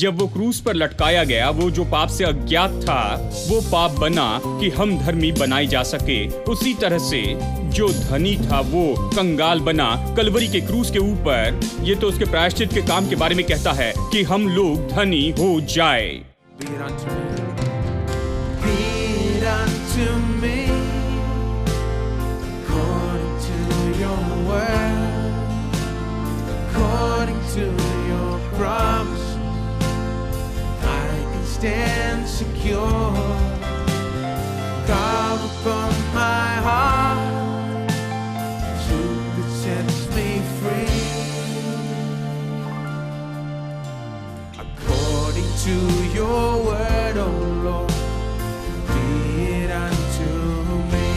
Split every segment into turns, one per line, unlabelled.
जब वो क्रूस पर लटकाया गया, वो जो पाप से अज्ञात था वो पाप बना कि हम धर्मी बनाए जा सके। उसी तरह से जो धनी था वो कंगाल बना कलवरी के क्रूस के ऊपर। ये तो उसके प्रायश्चित के काम के बारे में कहता है कि हम लोग धनी हो जाए।
Stand secure, carve upon my heart, truth that sets me free. According to your word, oh Lord, be it unto me.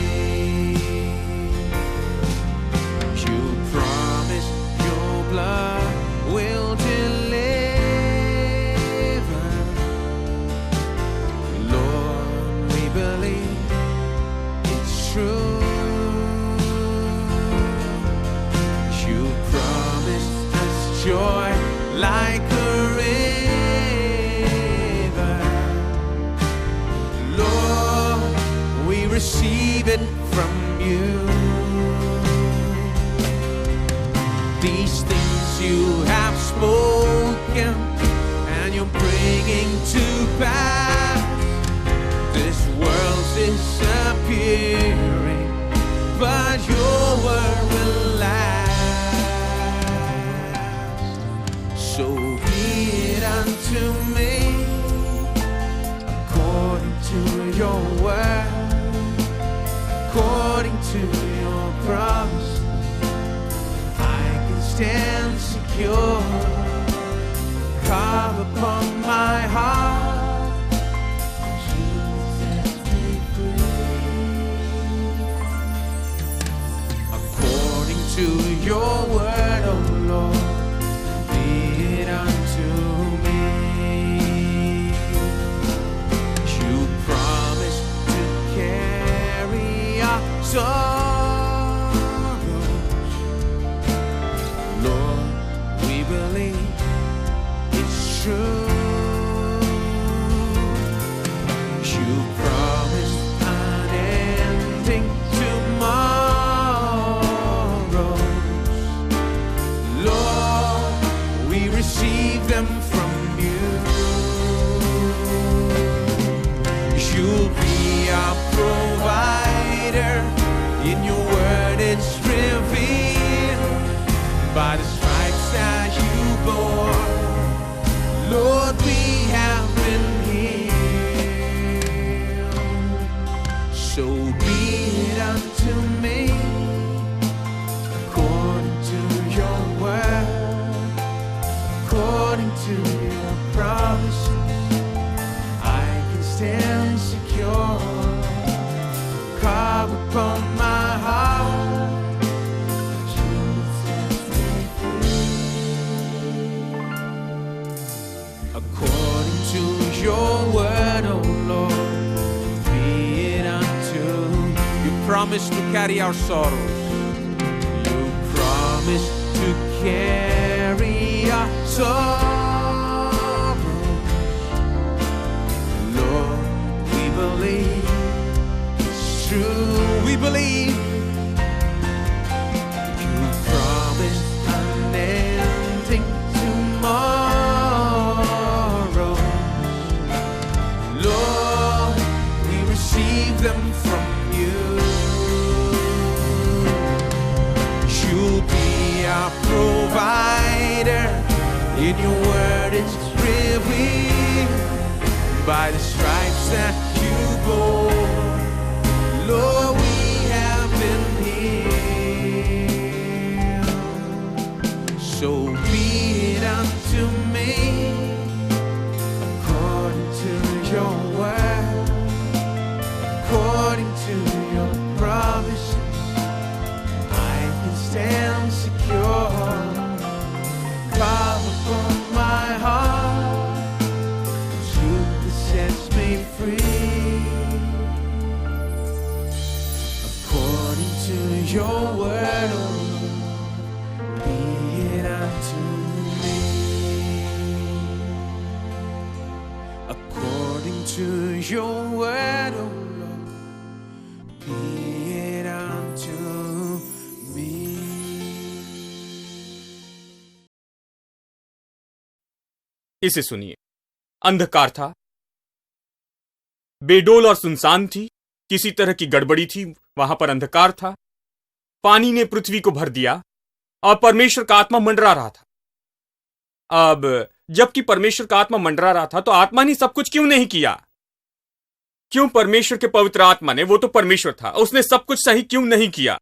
You promise your blood will deliver. Joy like a river, Lord, we receive it from you. These things you have spoken and you're bringing to pass. This world's disappearing, but your word will last. So be it unto me, according to your word, according to your promise. I can stand secure, carve upon my heart, truth sets me free. According to your word, oh Lord, unto me. You promise to carry our sorrows. Lord, we believe it's true. You promise unending tomorrows. Lord, we receive them from you. You'll be our provider. In your word it's revealed. By the stripes that you bore, Lord, we have been healed. So be it unto me, according to your word, according to your promises. I can stand secure, carve upon my heart, truth sets me free. According to your word, oh Lord, be it unto you. Promise to carry our sorrows. You promise to carry our sorrows. Lord, we believe it's true. We believe you promised unending tomorrows. Lord, we receive them from you. You'll be our provider. In your word it's revealed. By the stripes that you bore, Lord, we have been healed. So be it unto me, according to your word, according to your promises. I can stand secure, carve upon my heart, truth that sets me free. according to your word, oh Lord, be it unto me.
इसे सुनिए। अंधकार था, बेडोल और सुनसान थी, किसी तरह की गड़बड़ी थी, वहां पर अंधकार था। पानी ने पृथ्वी को भर दिया और परमेश्वर का आत्मा मंडरा रहा था। अब जबकि परमेश्वर का आत्मा मंडरा रहा था, तो आत्मा ने सब कुछ क्यों नहीं किया? क्यों परमेश्वर के पवित्र आत्मा ने, वो तो परमेश्वर था, उसने सब कुछ सही क्यों नहीं किया?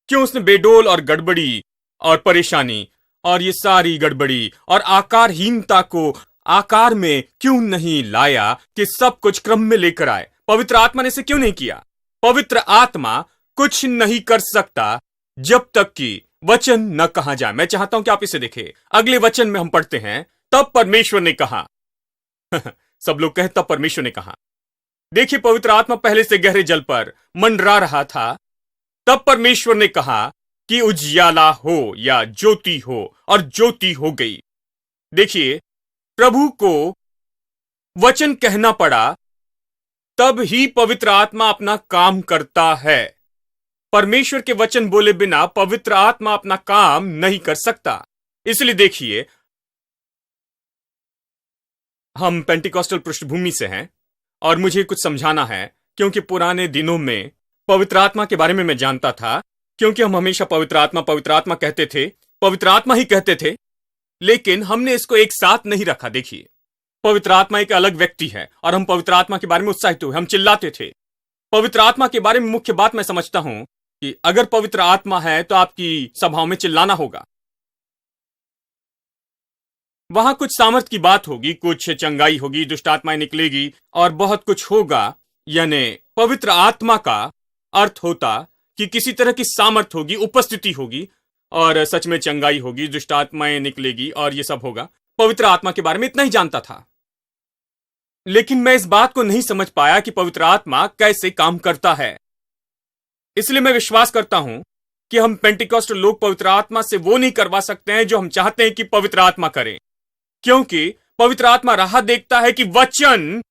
क्यों उसने बेडोल और गड़बड़ी और परेशानी और ये सारी गड़बड़ी और आकारहीनता को आकार में क्यों नहीं लाया कि सब कुछ क्रम में लेकर आए? पवित्र आत्मा ने इसे क्यों नहीं किया? पवित्र आत्मा कुछ नहीं कर सकता जब तक कि वचन न कहा जाए। मैं चाहता हूं कि आप इसे देखें। अगले वचन में हम पढ़ते हैं, तब परमेश्वर ने कहा। सब लोग कहते तब परमेश्वर ने कहा। देखिए, पवित्र आत्मा पहले से गहरे जल पर मंडरा रहा था। तब परमेश्वर ने कहा कि उजियाला हो या ज्योति हो, और ज्योति हो गई। देखिए, प्रभु को वचन कहना पड़ा, तब ही पवित्र आत्मा अपना काम करता है। परमेश्वर के वचन बोले बिना पवित्र आत्मा अपना काम नहीं कर सकता। इसलिए देखिए, हम पेंटिकॉस्टल पृष्ठभूमि से हैं और मुझे कुछ समझाना है, क्योंकि पुराने दिनों में पवित्र आत्मा के बारे में मैं जानता था, क्योंकि हम हमेशा पवित्र आत्मा कहते थे, पवित्र आत्मा ही कहते थे, लेकिन हमने इसको एक साथ नहीं रखा। देखिए, पवित्र आत्मा एक अलग व्यक्ति है और हम पवित्र आत्मा के बारे में उत्साहित हुए, हम चिल्लाते थे। पवित्र आत्मा के बारे में मुख्य बात मैं समझता हूं कि अगर पवित्र आत्मा है तो आपकी सभाओं में चिल्लाना होगा, वहां कुछ सामर्थ की बात होगी, कुछ चंगाई होगी, दुष्ट आत्माएं निकलेगी और बहुत कुछ होगा। यानी पवित्र आत्मा का अर्थ होता कि किसी तरह की सामर्थ होगी, उपस्थिति होगी और सच में चंगाई होगी, दुष्ट आत्माएं निकलेगी और ये सब होगा। पवित्र आत्मा के बारे में इतना ही जानता था, लेकिन मैं इस बात को नहीं समझ पाया कि पवित्र आत्मा कैसे काम करता है। इसलिए मैं विश्वास करता हूं कि हम पेंटिकॉस्टल लोग पवित्र आत्मा से वो नहीं करवा सकते हैं जो हम चाहते हैं कि पवित्र आत्मा करे, क्योंकि पवित्र आत्मा राह देखता है कि वचन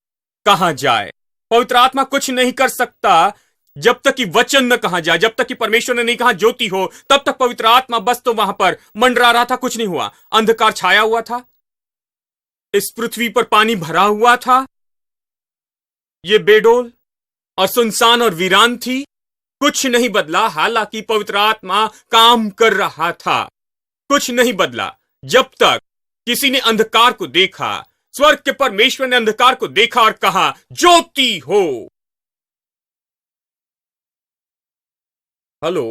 कहां जाए। पवित्र आत्मा कुछ नहीं कर सकता जब तक कि वचन न कहा जाए। जब तक कि परमेश्वर ने नहीं कहा ज्योति हो, तब तक पवित्र आत्मा बस तो वहां पर मंडरा रहा था, कुछ नहीं हुआ। अंधकार छाया हुआ था, इस पृथ्वी पर पानी भरा हुआ था, ये बेडोल और सुनसान और वीरान थी, कुछ नहीं बदला। हालांकि पवित्र आत्मा काम कर रहा था, कुछ नहीं बदला जब तक किसी ने अंधकार को देखा। स्वर्ग के परमेश्वर ने अंधकार को देखा और कहा ज्योति हो। हेलो।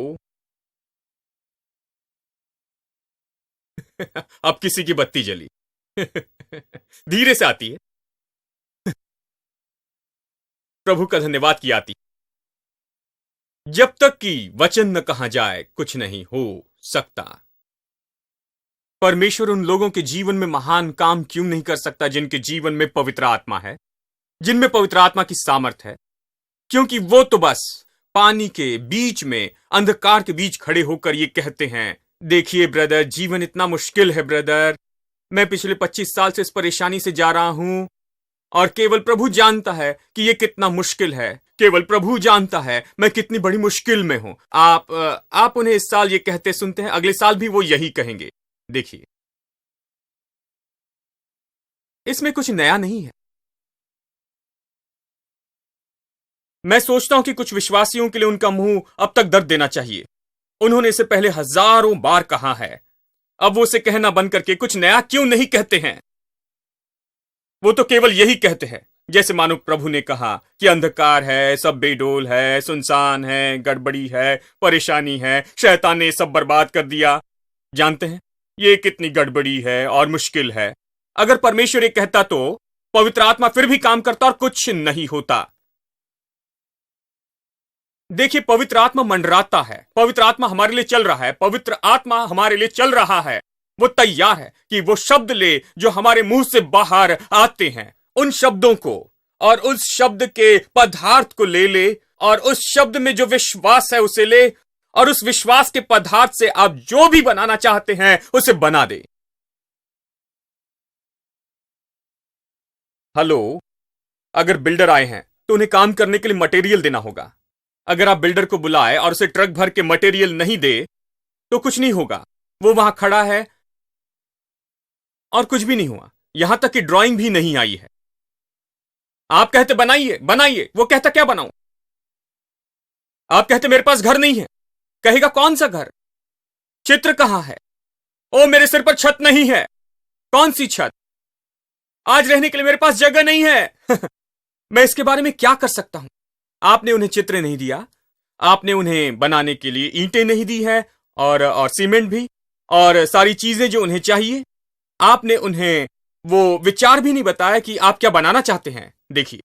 अब किसी की बत्ती जली। धीरे से आती है, प्रभु का धन्यवाद की आती। जब तक कि वचन न कहा जाए कुछ नहीं हो सकता। परमेश्वर उन लोगों के जीवन में महान काम क्यों नहीं कर सकता जिनके जीवन में पवित्र आत्मा है, जिनमें पवित्र आत्मा की सामर्थ है? क्योंकि वो तो बस पानी के बीच में, अंधकार के बीच खड़े होकर ये कहते हैं, देखिए ब्रदर, जीवन इतना मुश्किल है ब्रदर, मैं पिछले 25 साल से इस परेशानी से जा रहा हूं और केवल प्रभु जानता है कि ये कितना मुश्किल है। केवल प्रभु जानता है मैं कितनी बड़ी मुश्किल में हूं। आप उन्हें इस साल ये कहते सुनते हैं, अगले साल भी वो यही कहेंगे। देखिए, इसमें कुछ नया नहीं है। मैं सोचता हूं कि कुछ विश्वासियों के लिए उनका मुंह अब तक दर्द देना चाहिए। उन्होंने इसे पहले हजारों बार कहा है, अब वो इसे कहना बंद करके कुछ नया क्यों नहीं कहते हैं? वो तो केवल यही कहते हैं, जैसे मानो प्रभु ने कहा कि अंधकार है, सब बेडोल है, सुनसान है, गड़बड़ी है, परेशानी है, शैतान ने सब बर्बाद कर दिया। जानते हैं ये कितनी गड़बड़ी है और मुश्किल है। अगर परमेश्वर ये कहता तो पवित्र आत्मा फिर भी काम करता और कुछ नहीं होता। देखिए, पवित्र आत्मा मंडराता है, पवित्र आत्मा हमारे लिए चल रहा है, पवित्र आत्मा हमारे लिए चल रहा है। वो तैयार है कि वो शब्द ले जो हमारे मुंह से बाहर आते हैं, उन शब्दों को और उस शब्द के पदार्थ को ले और उस शब्द में जो विश्वास है उसे ले और उस विश्वास के पदार्थ से आप जो भी बनाना चाहते हैं उसे बना दे। हेलो। अगर बिल्डर आए हैं तो उन्हें काम करने के लिए मटेरियल देना होगा। अगर आप बिल्डर को बुलाए और उसे ट्रक भर के मटेरियल नहीं दे तो कुछ नहीं होगा। वो वहां खड़ा है और कुछ भी नहीं हुआ, यहां तक कि ड्राइंग भी नहीं आई है। आप कहते बनाइए बनाइए, वो कहता क्या बनाऊं। आप कहते मेरे पास घर नहीं है, कहेगा कौन सा घर, चित्र कहां है। ओ मेरे सिर पर छत नहीं है, कौन सी छत, आज रहने के लिए मेरे पास जगह नहीं है। मैं इसके बारे में क्या कर सकता हूं। आपने उन्हें चित्र नहीं दिया, आपने उन्हें बनाने के लिए ईंटें नहीं दी है और सीमेंट भी और सारी चीजें जो उन्हें चाहिए। आपने उन्हें वो विचार भी नहीं बताया कि आप क्या बनाना चाहते हैं। देखिए,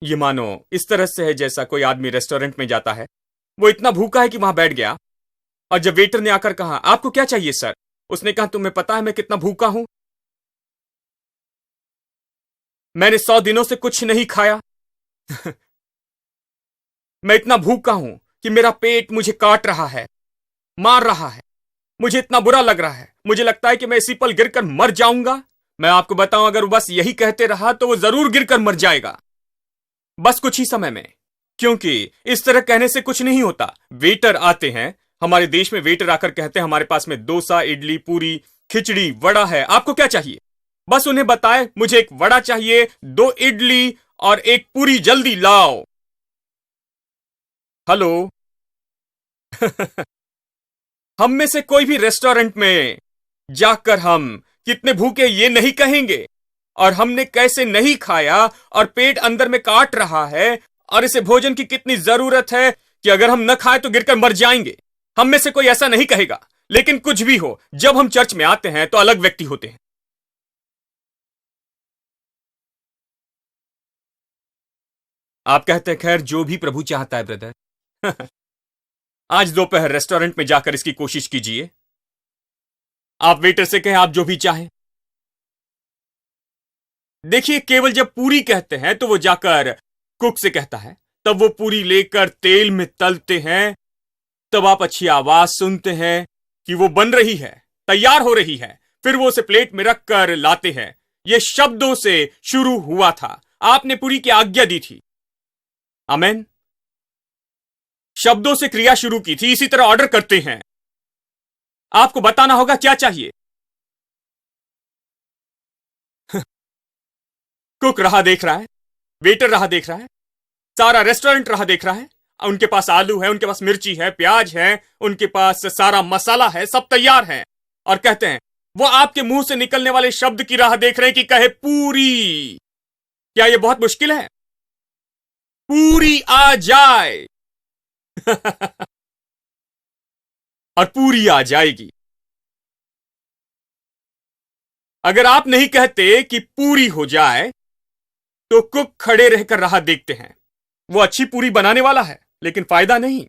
ये मानो इस तरह से है जैसा कोई आदमी रेस्टोरेंट में जाता है, वो इतना भूखा है कि वहां बैठ गया और जब वेटर ने आकर कहा आपको क्या चाहिए सर, उसने कहा तुम्हें पता है मैं कितना भूखा हूं, मैंने 100 दिनों से कुछ नहीं खाया। मैं इतना भूखा हूं कि मेरा पेट मुझे काट रहा है, मार रहा है, मुझे इतना बुरा लग रहा है, मुझे लगता है कि मैं इसी पल गिरकर मर जाऊंगा। मैं आपको बताऊं, अगर वो बस यही कहते रहा तो वो जरूर गिरकर मर जाएगा, बस कुछ ही समय में। क्योंकि इस तरह कहने से कुछ नहीं होता। वेटर आते हैं, हमारे देश में वेटर आकर कहते हैं हमारे पास में डोसा, इडली, पूरी, खिचड़ी, वड़ा है, आपको क्या चाहिए। बस उन्हें बताए मुझे एक वड़ा चाहिए, 2 इडली और एक पूरी, जल्दी लाओ। हेलो। हम में से कोई भी रेस्टोरेंट में जाकर हम कितने भूखे ये नहीं कहेंगे, और हमने कैसे नहीं खाया और पेट अंदर में काट रहा है और इसे भोजन की कितनी जरूरत है कि अगर हम न खाएं तो गिरकर मर जाएंगे। हम में से कोई ऐसा नहीं कहेगा। लेकिन कुछ भी हो, जब हम चर्च में आते हैं तो अलग व्यक्ति होते हैं। आप कहते हैं खैर जो भी प्रभु चाहता है ब्रदर। आज दोपहर रेस्टोरेंट में जाकर इसकी कोशिश कीजिए। आप वेटर से कहें आप जो भी चाहें। देखिए, केवल जब पूरी कहते हैं तो वो जाकर कुक से कहता है, तब वो पूरी लेकर तेल में तलते हैं, तब आप अच्छी आवाज सुनते हैं कि वो बन रही है, तैयार हो रही है, फिर वो उसे प्लेट में रख कर लाते हैं। ये शब्दों से शुरू हुआ था, आपने पूरी की आज्ञा दी थी। आमेन। शब्दों से क्रिया शुरू की थी। इसी तरह ऑर्डर करते हैं, आपको बताना होगा क्या चाहिए। कुक राह देख रहा है, वेटर राह देख रहा है, सारा रेस्टोरेंट राह देख रहा है। उनके पास आलू है, उनके पास मिर्ची है, प्याज है, उनके पास सारा मसाला है, सब तैयार है। और कहते हैं, वो आपके मुंह से निकलने वाले शब्द की राह देख रहे हैं कि कहे पूरी। क्या यह बहुत मुश्किल है। पूरी आ जाए। और पूरी आ जाएगी। अगर आप नहीं कहते कि पूरी हो जाए तो कुक खड़े रहकर राह देखते हैं। वो अच्छी पूरी बनाने वाला है लेकिन फायदा नहीं।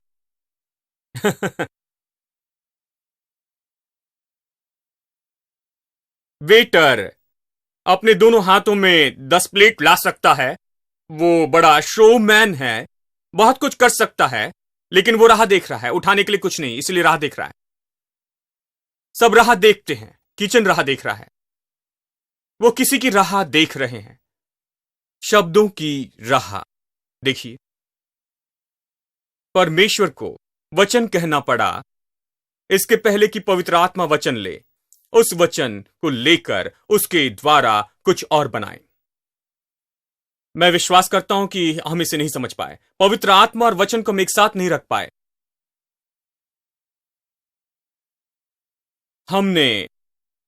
वेटर अपने दोनों हाथों में 10 प्लेट ला सकता है। वो बड़ा शोमैन है, बहुत कुछ कर सकता है, लेकिन वो राह देख रहा है, उठाने के लिए कुछ नहीं, इसलिए राह देख रहा है। सब राह देखते हैं, किचन राह देख रहा है, वो किसी की राह देख रहे हैं, शब्दों की राह। देखिए, परमेश्वर को वचन कहना पड़ा इसके पहले कि पवित्र आत्मा वचन ले, उस वचन को लेकर उसके द्वारा कुछ और बनाए। मैं विश्वास करता हूं कि हम इसे नहीं समझ पाए। पवित्र आत्मा और वचन को हम एक साथ नहीं रख पाए। हमने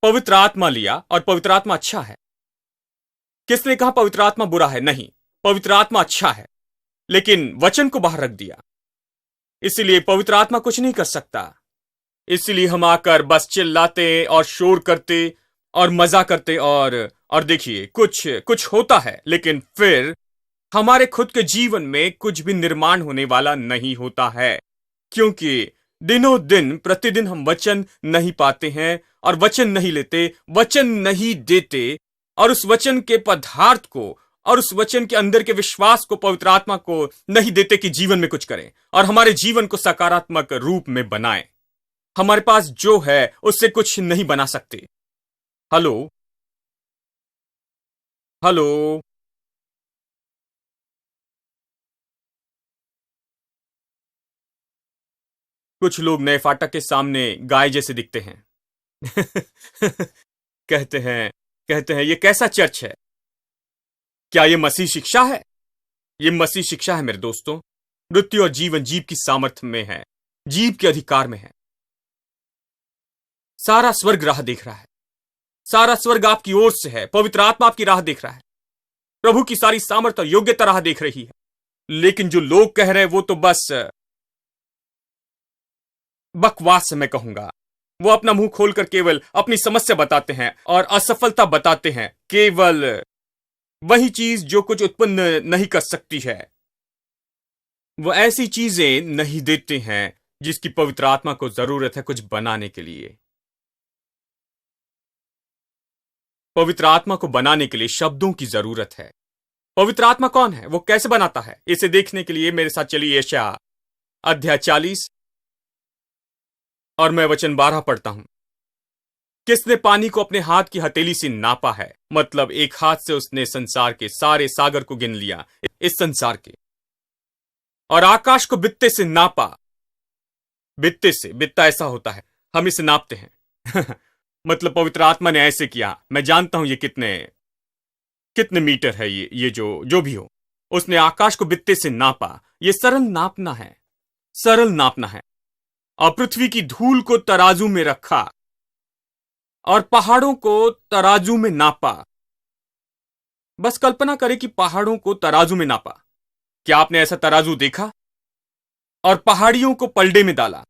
पवित्र आत्मा लिया और पवित्र आत्मा अच्छा है। किसने कहा पवित्र आत्मा बुरा है? नहीं, पवित्र आत्मा अच्छा है, लेकिन वचन को बाहर रख दिया, इसलिए पवित्र आत्मा कुछ नहीं कर सकता। इसलिए हम आकर बस चिल्लाते और शोर करते और मजा करते और देखिए कुछ होता है, लेकिन फिर हमारे खुद के जीवन में कुछ भी निर्माण होने वाला नहीं होता है, क्योंकि दिनों दिन प्रतिदिन हम वचन नहीं पाते हैं और वचन नहीं लेते, वचन नहीं देते, और उस वचन के पदार्थ को और उस वचन के अंदर के विश्वास को पवित्र आत्मा को नहीं देते कि जीवन में कुछ करें और हमारे जीवन को सकारात्मक रूप में बनाएं। हमारे पास जो है उससे कुछ नहीं बना सकते। हेलो हेलो, कुछ लोग नए फाटक के सामने गाय जैसे दिखते हैं। कहते हैं कहते हैं ये कैसा चर्च है? क्या ये मसीह शिक्षा है? ये मसीह शिक्षा है मेरे दोस्तों। मृत्यु और जीवन जीव की सामर्थ्य में है, जीव के अधिकार में है। सारा स्वर्ग राह देख रहा है, सारा स्वर्ग आपकी ओर से है। पवित्र आत्मा आपकी राह देख रहा है, प्रभु की सारी सामर्थ्य और योग्यता राह देख रही है। लेकिन जो लोग कह रहे हैं वो तो बस बकवास है, मैं कहूंगा। वो अपना मुंह खोलकर केवल अपनी समस्या बताते हैं और असफलता बताते हैं, केवल वही चीज जो कुछ उत्पन्न नहीं कर सकती है। वो ऐसी चीजें नहीं देते हैं जिसकी पवित्र आत्मा को जरूरत है कुछ बनाने के लिए। पवित्र आत्मा को बनाने के लिए शब्दों की जरूरत है। पवित्र आत्मा कौन है? वो कैसे बनाता है? इसे देखने के लिए मेरे साथ चलिए यशायाह अध्याय 40 और मैं वचन 12 पढ़ता हूं। किसने पानी को अपने हाथ की हथेली से नापा है? मतलब एक हाथ से उसने संसार के सारे सागर को गिन लिया, इस संसार के, और आकाश को बित्ते से नापा। बित्ते से, बित्ता ऐसा होता है, हम इसे नापते हैं। मतलब पवित्र आत्मा ने ऐसे किया। मैं जानता हूं ये कितने मीटर है, ये जो भी हो। उसने आकाश को बित्ते से नापा। ये सरल नापना है, सरल नापना है। और पृथ्वी की धूल को तराजू में रखा और पहाड़ों को तराजू में नापा। बस कल्पना करें कि पहाड़ों को तराजू में नापा। क्या आपने ऐसा तराजू देखा? और पहाड़ियों को पलड़े में डाला।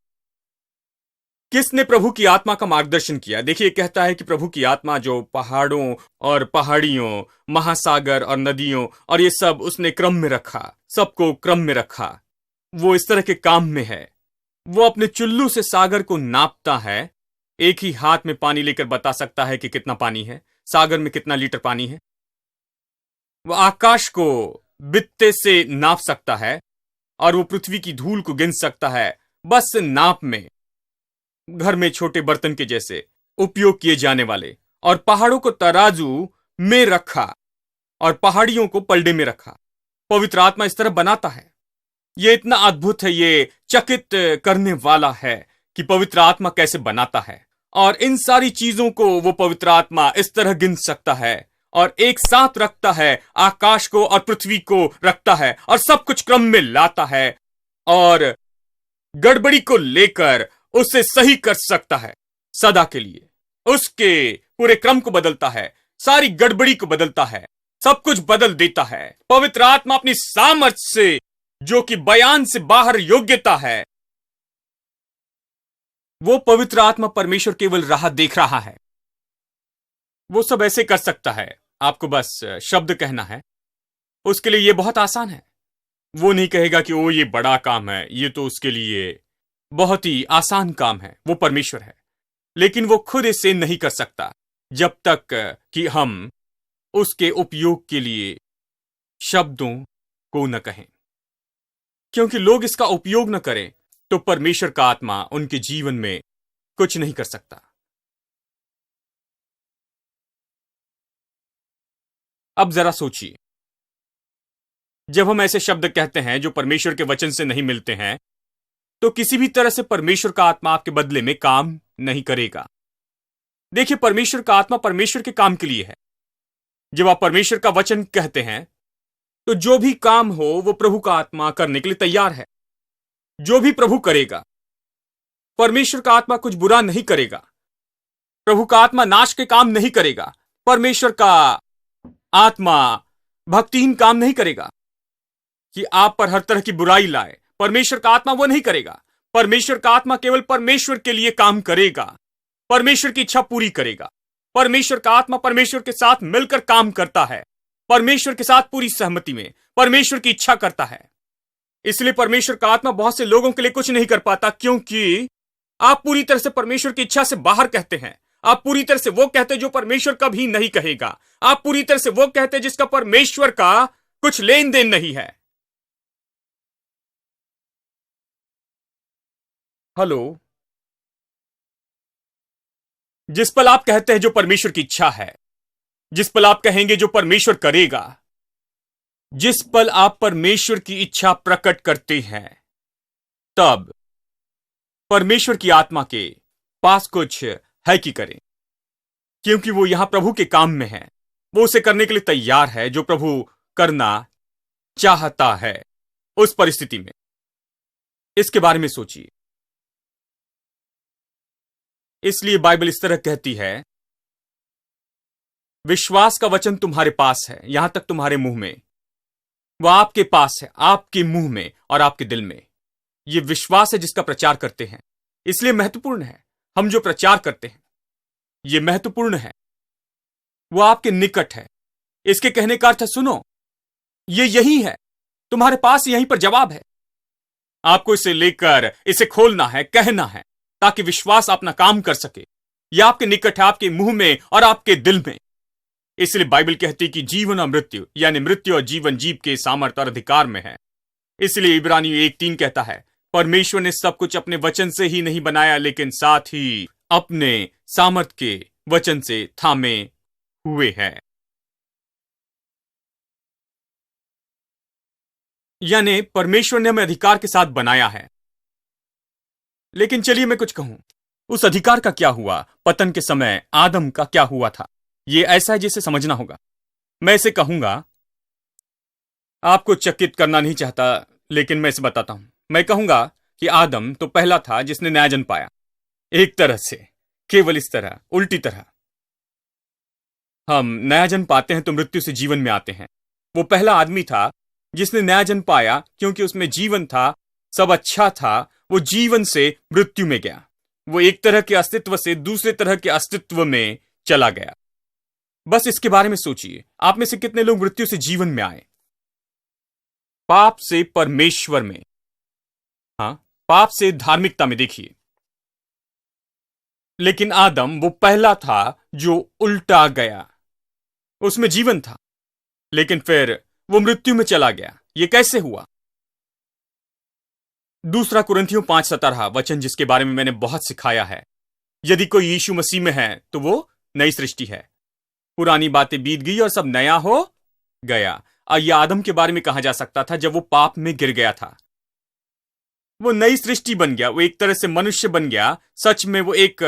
किसने प्रभु की आत्मा का मार्गदर्शन किया? देखिए, कहता है कि प्रभु की आत्मा जो पहाड़ों और पहाड़ियों, महासागर और नदियों और ये सब उसने क्रम में रखा, सबको क्रम में रखा। वो इस तरह के काम में है। वो अपने चुल्लू से सागर को नापता है। एक ही हाथ में पानी लेकर बता सकता है कि कितना पानी है, सागर में कितना लीटर पानी है। वो आकाश को बित्ते से नाप सकता है और वो पृथ्वी की धूल को गिन सकता है, बस नाप में, घर में छोटे बर्तन के जैसे उपयोग किए जाने वाले। और पहाड़ों को तराजू में रखा और पहाड़ियों को पलड़े में रखा। पवित्र आत्मा इस तरह बनाता है। यह इतना अद्भुत है, ये चकित करने वाला है कि पवित्र आत्मा कैसे बनाता है। और इन सारी चीजों को वो पवित्र आत्मा इस तरह गिन सकता है और एक साथ रखता है। आकाश को और पृथ्वी को रखता है और सब कुछ क्रम में लाता है और गड़बड़ी को लेकर उसे सही कर सकता है सदा के लिए। उसके पूरे क्रम को बदलता है, सारी गड़बड़ी को बदलता है, सब कुछ बदल देता है। पवित्र आत्मा अपनी सामर्थ्य से, जो कि बयान से बाहर योग्यता है, वो पवित्र आत्मा परमेश्वर केवल राह देख रहा है। वो सब ऐसे कर सकता है। आपको बस शब्द कहना है, उसके लिए ये बहुत आसान है। वो नहीं कहेगा कि ओ ये बड़ा काम है, ये तो उसके लिए बहुत ही आसान काम है। वो परमेश्वर है, लेकिन वो खुद इसे नहीं कर सकता जब तक कि हम उसके उपयोग के लिए शब्दों को न कहें। क्योंकि लोग इसका उपयोग न करें तो परमेश्वर का आत्मा उनके जीवन में कुछ नहीं कर सकता। अब जरा सोचिए, जब हम ऐसे शब्द कहते हैं जो परमेश्वर के वचन से नहीं मिलते हैं, तो किसी भी तरह से परमेश्वर का आत्मा आपके बदले में काम नहीं करेगा। देखिए, परमेश्वर का आत्मा परमेश्वर के काम के लिए है। जब आप परमेश्वर का वचन कहते हैं तो जो भी काम हो वो प्रभु का आत्मा करने के लिए तैयार है। जो भी प्रभु करेगा, परमेश्वर का आत्मा कुछ बुरा नहीं करेगा। प्रभु का आत्मा नाश के काम नहीं करेगा। परमेश्वर का आत्मा भक्तिहीन काम नहीं करेगा कि आप पर हर तरह की बुराई लाए। परमेश्वर का आत्मा वो नहीं करेगा। परमेश्वर का आत्मा केवल परमेश्वर के लिए काम करेगा, परमेश्वर की इच्छा पूरी करेगा। परमेश्वर का आत्मा परमेश्वर के साथ मिलकर काम करता है, परमेश्वर के साथ पूरी सहमति में परमेश्वर की इच्छा करता है। इसलिए परमेश्वर का आत्मा बहुत से लोगों के लिए कुछ नहीं कर पाता, क्योंकि आप पूरी तरह से परमेश्वर की इच्छा से बाहर कहते हैं। आप पूरी तरह से वो कहते जो परमेश्वर कभी नहीं कहेगा। आप पूरी तरह से वो कहते जिसका परमेश्वर का कुछ लेन देन नहीं है। हेलो, जिस पल आप कहते हैं जो परमेश्वर की इच्छा है, जिस पल आप कहेंगे जो परमेश्वर करेगा, जिस पल आप परमेश्वर की इच्छा प्रकट करते हैं, तब परमेश्वर की आत्मा के पास कुछ है कि करें, क्योंकि वो यहां प्रभु के काम में है। वो उसे करने के लिए तैयार है जो प्रभु करना चाहता है। उस परिस्थिति में इसके बारे में सोचिए। इसलिए बाइबल इस तरह कहती है, विश्वास का वचन तुम्हारे पास है, यहां तक तुम्हारे मुंह में। वह आपके पास है, आपके मुंह में और आपके दिल में। यह विश्वास है जिसका प्रचार करते हैं। इसलिए महत्वपूर्ण है, हम जो प्रचार करते हैं यह महत्वपूर्ण है। वह आपके निकट है। इसके कहने का अर्थ है, सुनो, यह यही है, तुम्हारे पास यहीं पर जवाब है। आपको इसे लेकर इसे खोलना है, कहना है, ताकि विश्वास अपना काम कर सके। यह आपके निकट है, आपके मुंह में और आपके दिल में। इसलिए बाइबल कहती है कि जीवन और मृत्यु, यानी मृत्यु और जीवन जीव के सामर्थ्य और अधिकार में है। इसलिए इब्रानियों 1:3 कहता है, परमेश्वर ने सब कुछ अपने वचन से ही नहीं बनाया, लेकिन साथ ही अपने सामर्थ्य के वचन से थामे हुए हैं। यानी परमेश्वर ने हमें अधिकार के साथ बनाया है। लेकिन चलिए मैं कुछ कहूं, उस अधिकार का क्या हुआ? पतन के समय आदम का क्या हुआ था? यह ऐसा है जिसे समझना होगा। मैं इसे कहूंगा, आपको चकित करना नहीं चाहता, लेकिन मैं इसे बताता हूं। मैं कहूंगा कि आदम तो पहला था जिसने नया जन्म पाया। एक तरह से, केवल इस तरह, उल्टी तरह। हम नया जन्म पाते हैं तो मृत्यु से जीवन में आते हैं। वो पहला आदमी था जिसने नया जन्म पाया, क्योंकि उसमें जीवन था, सब अच्छा था। वो जीवन से मृत्यु में गया। वो एक तरह के अस्तित्व से दूसरे तरह के अस्तित्व में चला गया। बस इसके बारे में सोचिए, आप में से कितने लोग मृत्यु से जीवन में आए? पाप से परमेश्वर में, हां, पाप से धार्मिकता में। देखिए, लेकिन आदम वो पहला था जो उल्टा गया। उसमें जीवन था, लेकिन फिर वो मृत्यु में चला गया। यह कैसे हुआ? दूसरा कुरिन्थियों 5:17 वचन, जिसके बारे में मैंने बहुत सिखाया है। यदि कोई यीशु मसीह में है तो वो नई सृष्टि है। पुरानी बातें बीत गई और सब नया हो गया। और यह आदम के बारे में कहा जा सकता था जब वो पाप में गिर गया था। वो नई सृष्टि बन गया, वो एक तरह से मनुष्य बन गया। सच में वो एक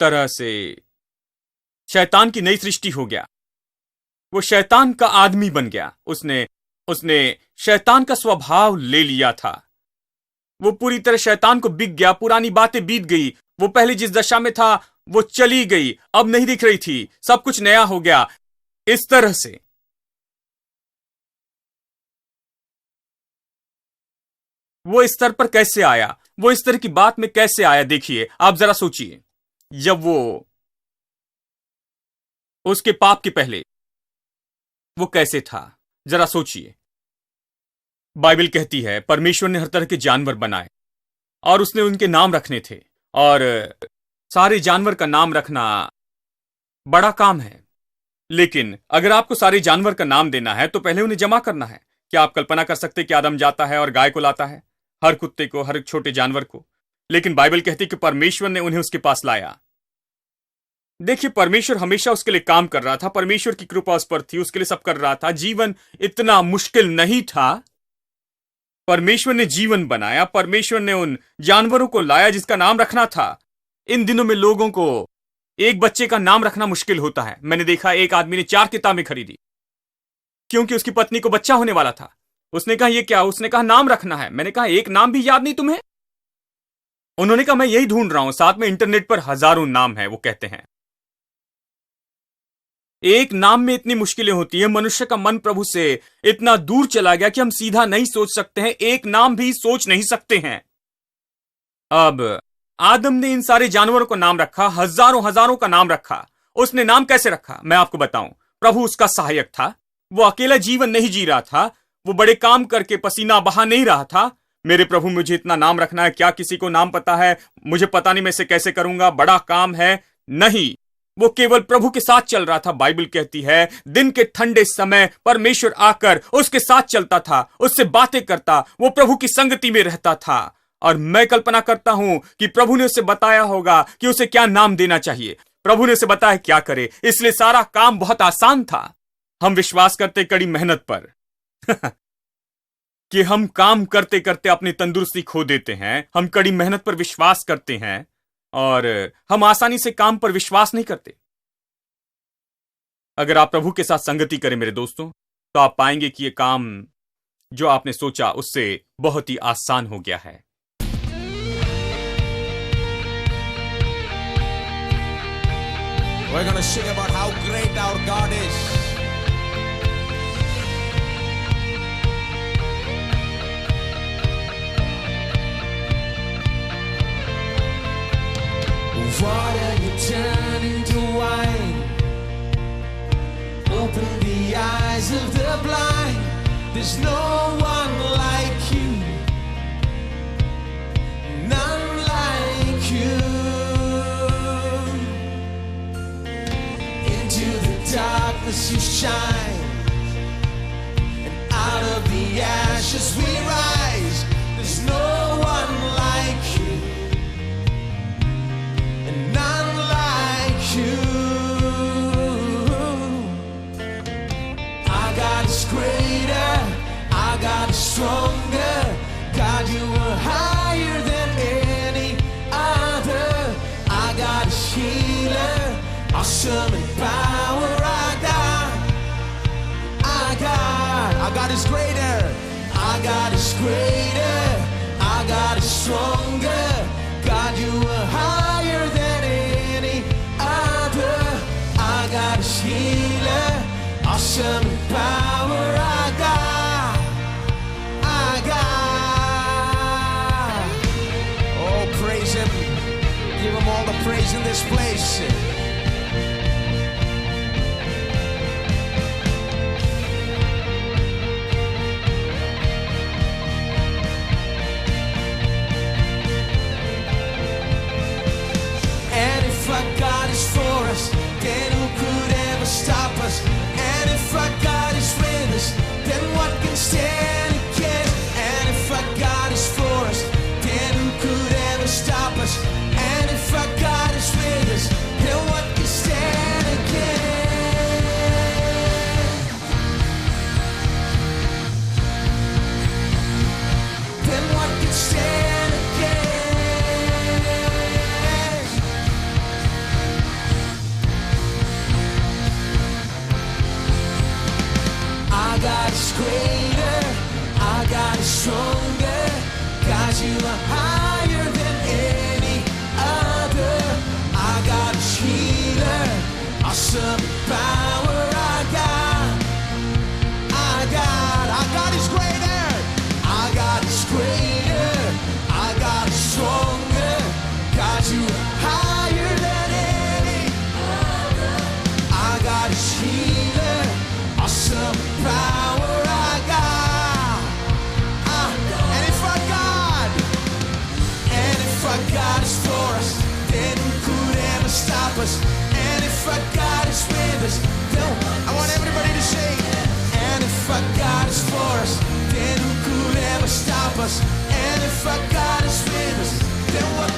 तरह से शैतान की नई सृष्टि हो गया। वो शैतान का आदमी बन गया। उसने शैतान का स्वभाव ले लिया था। वो पूरी तरह शैतान को बिक गया। पुरानी बातें बीत गई। वो पहले जिस दशा में था वो चली गई, अब नहीं दिख रही थी। सब कुछ नया हो गया। इस तरह से वो इस स्तर पर कैसे आया? वो इस तरह की बात में कैसे आया? देखिए, आप जरा सोचिए, जब वो उसके पाप के पहले वो कैसे था, जरा सोचिए। बाइबल कहती है परमेश्वर ने हर तरह के जानवर बनाए और उसने उनके नाम रखने थे। और सारे जानवर का नाम रखना बड़ा काम है। लेकिन अगर आपको सारे जानवर का नाम देना है तो पहले उन्हें जमा करना है। क्या आप कल्पना कर सकते कि आदम जाता है और गाय को लाता है, हर कुत्ते को, हर छोटे जानवर को? लेकिन बाइबल कहती है कि परमेश्वर ने उन्हें उसके पास लाया। देखिए, परमेश्वर हमेशा उसके लिए काम कर रहा था। परमेश्वर की कृपा उस पर थी, उसके लिए सब कर रहा था। जीवन इतना मुश्किल नहीं था। परमेश्वर ने जीवन बनाया। परमेश्वर ने उन जानवरों को लाया जिसका नाम रखना था। इन दिनों में लोगों को एक बच्चे का नाम रखना मुश्किल होता है। मैंने देखा एक आदमी ने 4 किताबें खरीदी क्योंकि उसकी पत्नी को बच्चा होने वाला था। उसने कहा, ये क्या? उसने कहा, नाम रखना है। मैंने कहा, एक नाम भी याद नहीं तुम्हें? उन्होंने कहा, मैं यही ढूंढ रहा हूं। साथ में इंटरनेट पर हजारों नाम है। वो कहते हैं एक नाम में इतनी मुश्किलें होती है। मनुष्य का मन प्रभु से इतना दूर चला गया कि हम सीधा नहीं सोच सकते हैं, एक नाम भी सोच नहीं सकते हैं। अब आदम ने इन सारे जानवरों को नाम रखा, हजारों हजारों का नाम रखा। उसने नाम कैसे रखा मैं आपको बताऊं। प्रभु उसका सहायक था। वो अकेला जीवन नहीं जी रहा था। वो बड़े काम करके पसीना बहा नहीं रहा था। मेरे प्रभु, मुझे इतना नाम रखना है, क्या किसी को नाम पता है? मुझे पता नहीं, मैं इसे कैसे करूंगा, बड़ा काम है। नहीं, वो केवल प्रभु के साथ चल रहा था। बाइबल कहती है दिन के ठंडे समय परमेश्वर आकर उसके साथ चलता था, उससे बातें करता, वो प्रभु की संगति में रहता था। और मैं कल्पना करता हूं कि प्रभु ने उसे बताया होगा कि उसे क्या नाम देना चाहिए। प्रभु ने उसे बताया क्या करे, इसलिए सारा काम बहुत आसान था। हम विश्वास करते कड़ी मेहनत पर कि हम काम करते करते अपनी तंदुरुस्ती खो देते हैं, हम कड़ी मेहनत पर विश्वास करते हैं और हम आसानी से काम पर विश्वास नहीं करते। अगर आप प्रभु के साथ संगति करें मेरे दोस्तों, तो आप पाएंगे कि यह काम जो आपने सोचा उससे बहुत ही आसान हो गया है।
We're gonna sing about how great our God is. Water you turn into wine, open the eyes of the blind. There's no one like you, none like you. Into the darkness you shine, and out of the ashes we rise. There's no one like you, none like you. Our God is greater, our God is stronger. God, you are higher than any other. Our God is healer, awesome in power. Our God is greater, our God is greater, our God is stronger. God, you are higher than any other. Our God is healer, awesome in power. Our God, our God. Oh, praise Him. Give Him all the praise in this place. For us, then who could ever stop us? And if our God is with us, then what can stand against? And if our God is for us, then who could ever stop us? And if our God is with us, then what can stand against? Then what can stand against? Our God is greater, our God is stronger. God, you are higher than any other. Our God is healer, awesome power. Our God is greater, our God is greater, our God is stronger. God, you are higher than any other. Our God is healer, awesome power. Our God, and if our God is for us, then who could ever stop us? And if our God is with us, then I want everybody to say, and if our God is for us, then who could ever stop us? And if our God is with us, then what